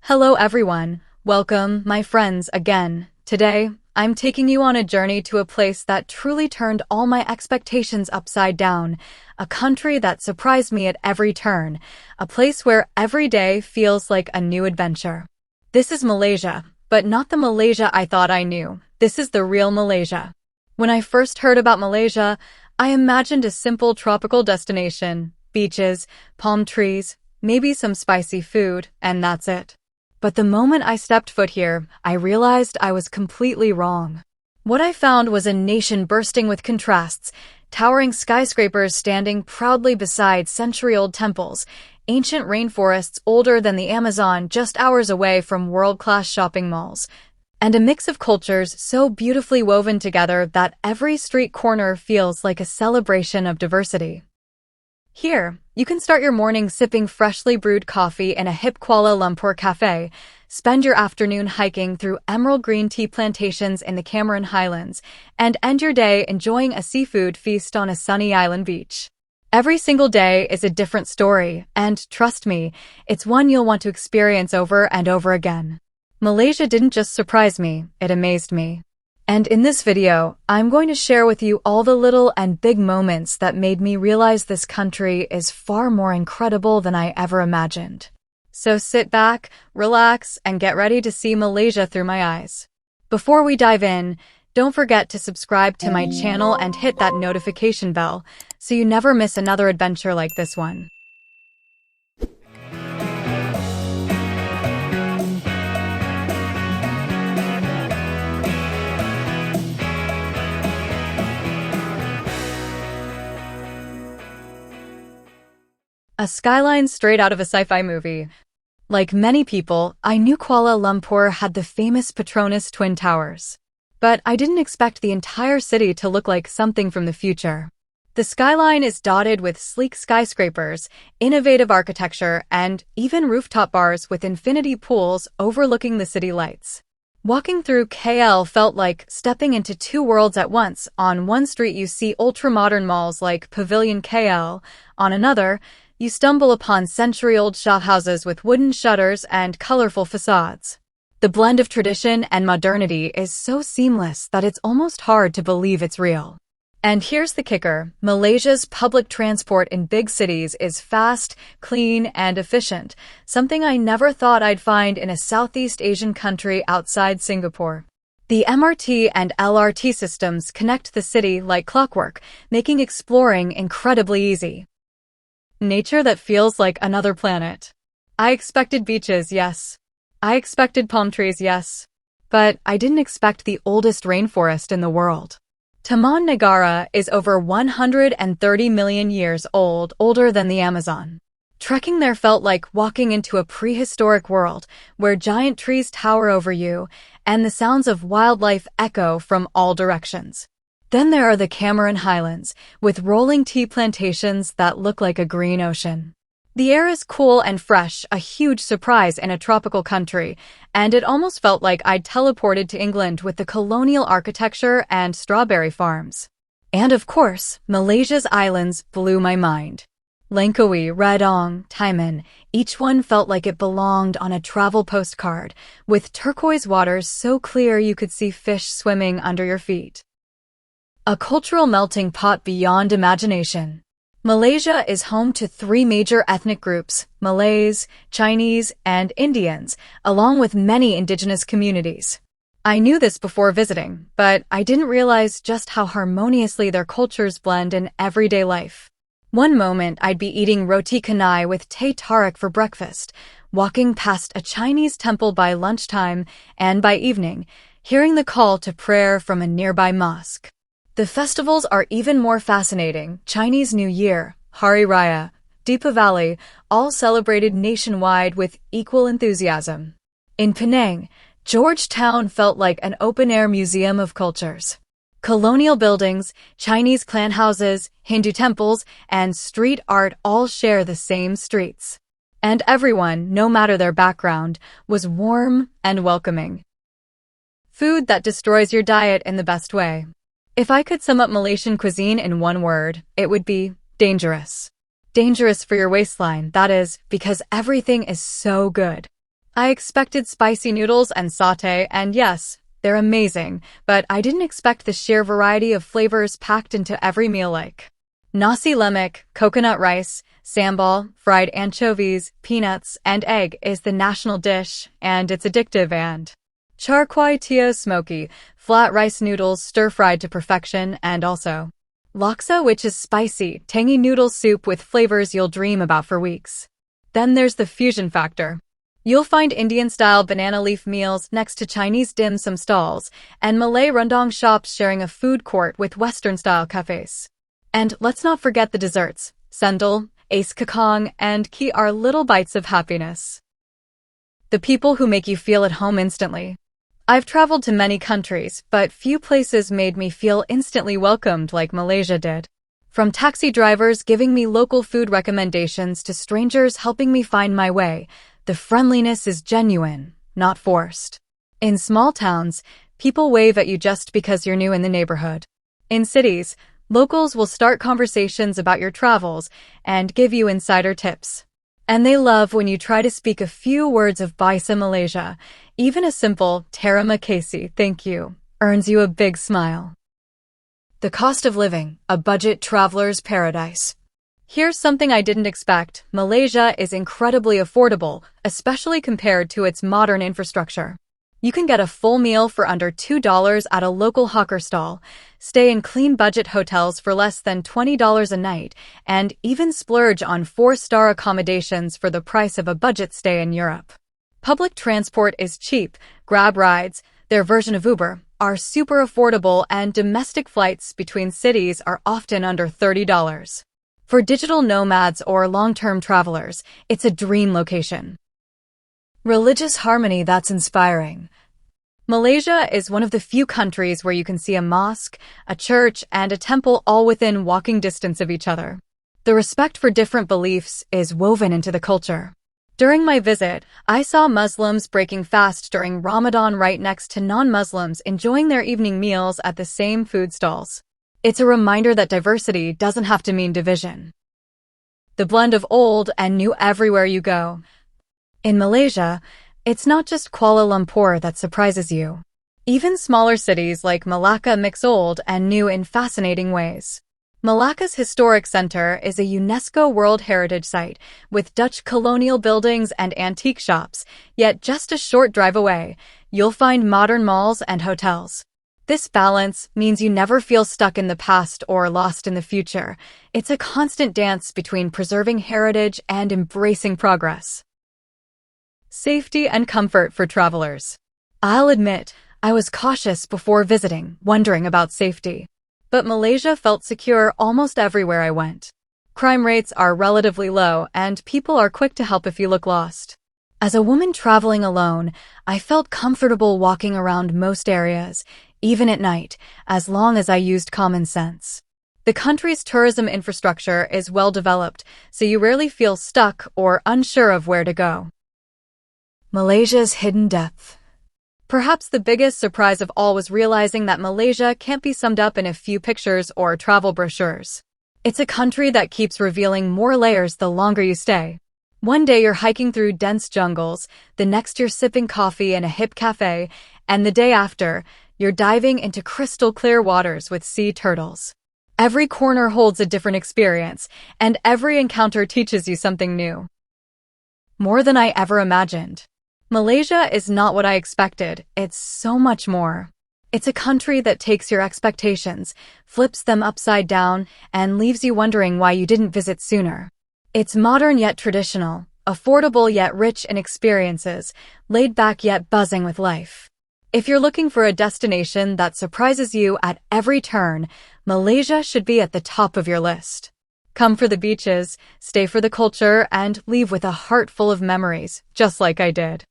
Hello everyone, welcome my friends again. Today, I'm taking you on a journey to a place that truly turned all my expectations upside down, a country that surprised me at every turn, a place where every day feels like a new adventure. This is Malaysia, but not the Malaysia I thought I knew. This is the real Malaysia. When I first heard about Malaysia, I imagined a simple tropical destination, beaches, palm trees, maybe some spicy food, and that's it. But the moment I stepped foot here, I realized I was completely wrong. What I found was a nation bursting with contrasts, towering skyscrapers standing proudly beside century-old temples, ancient rainforests older than the Amazon just hours away from world-class shopping malls, and a mix of cultures so beautifully woven together that every street corner feels like a celebration of diversity. Here, you can start your morning sipping freshly brewed coffee in a hip Kuala Lumpur cafe, spend your afternoon hiking through emerald green tea plantations in the Cameron Highlands, and end your day enjoying a seafood feast on a sunny island beach. Every single day is a different story, and trust me, it's one you'll want to experience over and over again. Malaysia didn't just surprise me, it amazed me. And in this video, I'm going to share with you all the little and big moments that made me realize this country is far more incredible than I ever imagined. So sit back, relax, and get ready to see Malaysia through my eyes. Before we dive in, don't forget to subscribe to my channel and hit that notification bell so you never miss another adventure like this one. A skyline straight out of a sci-fi movie. Like many people, I knew Kuala Lumpur had the famous Petronas Twin Towers. But I didn't expect the entire city to look like something from the future. The skyline is dotted with sleek skyscrapers, innovative architecture, and even rooftop bars with infinity pools overlooking the city lights. Walking through KL felt like stepping into two worlds at once. On one street you see ultra-modern malls like Pavilion KL. On another, you stumble upon century-old shophouses with wooden shutters and colorful facades. The blend of tradition and modernity is so seamless that it's almost hard to believe it's real. And here's the kicker, Malaysia's public transport in big cities is fast, clean, and efficient, something I never thought I'd find in a Southeast Asian country outside Singapore. The MRT and LRT systems connect the city like clockwork, making exploring incredibly easy. Nature that feels like another planet. I expected beaches, yes. I expected palm trees, yes. But I didn't expect the oldest rainforest in the world. Taman Negara is over 130 million years old, older than the Amazon. Trekking there felt like walking into a prehistoric world where giant trees tower over you and the sounds of wildlife echo from all directions. Then there are the Cameron Highlands, with rolling tea plantations that look like a green ocean. The air is cool and fresh, a huge surprise in a tropical country, and it almost felt like I'd teleported to England with the colonial architecture and strawberry farms. And of course, Malaysia's islands blew my mind. Langkawi, Radong, Timon, each one felt like it belonged on a travel postcard, with turquoise waters so clear you could see fish swimming under your feet. A cultural melting pot beyond imagination. Malaysia is home to three major ethnic groups, Malays, Chinese, and Indians, along with many indigenous communities. I knew this before visiting, but I didn't realize just how harmoniously their cultures blend in everyday life. One moment I'd be eating roti canai with teh tarik for breakfast, walking past a Chinese temple by lunchtime, and by evening, hearing the call to prayer from a nearby mosque. The festivals are even more fascinating. Chinese New Year, Hari Raya, Deepavali, all celebrated nationwide with equal enthusiasm. In Penang, Georgetown felt like an open-air museum of cultures. Colonial buildings, Chinese clan houses, Hindu temples, and street art all share the same streets. And everyone, no matter their background, was warm and welcoming. Food that destroys your diet in the best way. If I could sum up Malaysian cuisine in one word, it would be dangerous. Dangerous for your waistline, that is, because everything is so good. I expected spicy noodles and sauté, and yes, they're amazing, but I didn't expect the sheer variety of flavors packed into every meal like nasi lemak, coconut rice, sambal, fried anchovies, peanuts, and egg is the national dish, and it's addictive, and char kway teow smoky, flat rice noodles stir-fried to perfection, and also laksa, which is spicy, tangy noodle soup with flavors you'll dream about for weeks. Then there's the fusion factor. You'll find Indian-style banana leaf meals next to Chinese dim sum stalls, and Malay rendang shops sharing a food court with Western-style cafes. And let's not forget the desserts. Sendal, ace kakong, and ki are little bites of happiness. The people who make you feel at home instantly. I've traveled to many countries, but few places made me feel instantly welcomed like Malaysia did. From taxi drivers giving me local food recommendations to strangers helping me find my way, the friendliness is genuine, not forced. In small towns, people wave at you just because you're new in the neighborhood. In cities, locals will start conversations about your travels and give you insider tips. And they love when you try to speak a few words of Bahasa Malaysia. Even a simple terima kasih, thank you, earns you a big smile. The cost of living, a budget traveler's paradise. Here's something I didn't expect. Malaysia is incredibly affordable, especially compared to its modern infrastructure. You can get a full meal for under $2 at a local hawker stall, stay in clean budget hotels for less than $20 a night, and even splurge on 4-star accommodations for the price of a budget stay in Europe. Public transport is cheap. Grab rides, their version of Uber, are super affordable, and domestic flights between cities are often under $30. For digital nomads or long-term travelers, it's a dream location. Religious harmony that's inspiring. Malaysia is one of the few countries where you can see a mosque, a church, and a temple all within walking distance of each other. The respect for different beliefs is woven into the culture. During my visit, I saw Muslims breaking fast during Ramadan right next to non-Muslims enjoying their evening meals at the same food stalls. It's a reminder that diversity doesn't have to mean division. The blend of old and new everywhere you go. In Malaysia, it's not just Kuala Lumpur that surprises you. Even smaller cities like Malacca mix old and new in fascinating ways. Malacca's historic center is a UNESCO World Heritage Site with Dutch colonial buildings and antique shops, yet just a short drive away, you'll find modern malls and hotels. This balance means you never feel stuck in the past or lost in the future. It's a constant dance between preserving heritage and embracing progress. Safety and comfort for travelers. I'll admit, I was cautious before visiting, wondering about safety. But Malaysia felt secure almost everywhere I went. Crime rates are relatively low, and people are quick to help if you look lost. As a woman traveling alone, I felt comfortable walking around most areas, even at night, as long as I used common sense. The country's tourism infrastructure is well developed, so you rarely feel stuck or unsure of where to go. Malaysia's hidden depth. Perhaps the biggest surprise of all was realizing that Malaysia can't be summed up in a few pictures or travel brochures. It's a country that keeps revealing more layers the longer you stay. One day you're hiking through dense jungles, the next you're sipping coffee in a hip cafe, and the day after, you're diving into crystal clear waters with sea turtles. Every corner holds a different experience, and every encounter teaches you something new. More than I ever imagined. Malaysia is not what I expected. It's so much more. It's a country that takes your expectations, flips them upside down, and leaves you wondering why you didn't visit sooner. It's modern yet traditional, affordable yet rich in experiences, laid back yet buzzing with life. If you're looking for a destination that surprises you at every turn, Malaysia should be at the top of your list. Come for the beaches, stay for the culture, and leave with a heart full of memories, just like I did.